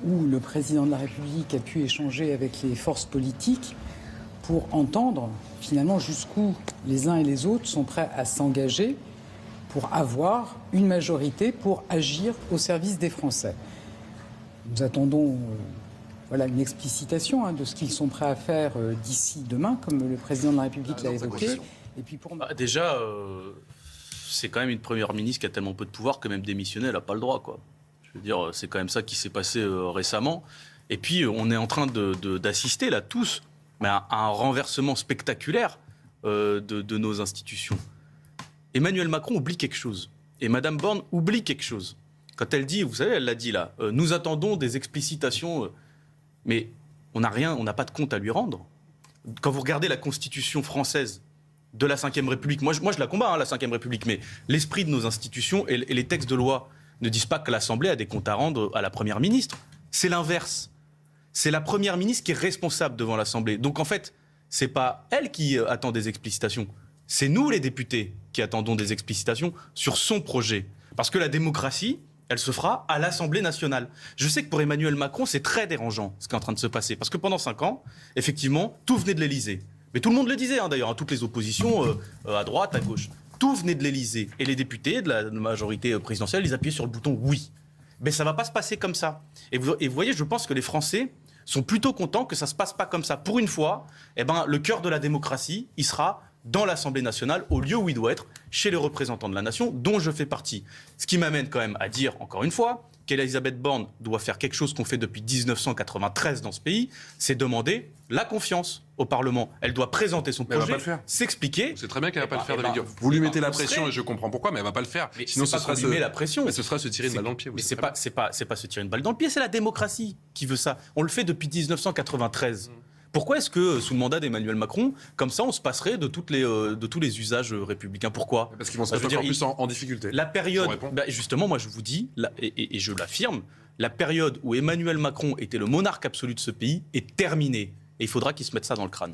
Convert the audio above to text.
où le président de la République a pu échanger avec les forces politiques pour entendre finalement jusqu'où les uns et les autres sont prêts à s'engager pour avoir une majorité pour agir au service des Français. Nous attendons une explicitation de ce qu'ils sont prêts à faire d'ici demain, comme le président de la République l'a évoqué. Et puis pour... Déjà, c'est quand même une première ministre qui a tellement peu de pouvoir que même démissionner, elle n'a pas le droit, quoi. Je veux dire, c'est quand même ça qui s'est passé récemment. Et puis, on est en train d'assister, là, tous, à un renversement spectaculaire de nos institutions. Emmanuel Macron oublie quelque chose. Et Madame Borne oublie quelque chose. Quand elle dit, vous savez, elle l'a dit là, nous attendons des explicitations, mais on n'a pas de compte à lui rendre. Quand vous regardez la Constitution française de la Ve République, moi je la combats, la Ve République, mais l'esprit de nos institutions et les textes de loi ne disent pas que l'Assemblée a des comptes à rendre à la Première ministre. C'est l'inverse. C'est la Première ministre qui est responsable devant l'Assemblée. Donc en fait, c'est pas elle qui attend des explicitations. C'est nous, les députés, qui attendons des explicitations sur son projet. Parce que la démocratie, elle se fera à l'Assemblée nationale. Je sais que pour Emmanuel Macron, c'est très dérangeant ce qui est en train de se passer. Parce que pendant 5 ans, effectivement, tout venait de l'Élysée. Mais tout le monde le disait, d'ailleurs, toutes les oppositions, à droite, à gauche. Tout venait de l'Élysée. Et les députés de la majorité présidentielle, ils appuyaient sur le bouton « oui ». Mais ça ne va pas se passer comme ça. Et vous voyez, je pense que les Français sont plutôt contents que ça ne se passe pas comme ça. Pour une fois, le cœur de la démocratie, il sera dans l'Assemblée nationale, au lieu où il doit être, chez les représentants de la nation, dont je fais partie. Ce qui m'amène quand même à dire, encore une fois, qu'Elisabeth Borne doit faire quelque chose qu'on fait depuis 1993 dans ce pays, c'est demander la confiance au Parlement. Elle doit présenter son projet, s'expliquer. C'est très bien qu'elle ne va pas le faire, David Guillaume. Vous lui mettez la pression, et je comprends pourquoi, mais elle ne va pas le faire. Mais sinon, ce sera la pression. Mais ce sera se tirer une balle dans le pied. Mais c'est pas se tirer une balle dans le pied, c'est la démocratie qui veut ça. On le fait depuis 1993. Pourquoi est-ce que, sous le mandat d'Emmanuel Macron, comme ça, on se passerait de tous les usages républicains? Pourquoi? Parce qu'ils vont se mettre encore plus en difficulté. La période, justement, moi je vous dis, et je l'affirme, la période où Emmanuel Macron était le monarque absolu de ce pays est terminée. Et il faudra qu'il se mette ça dans le crâne.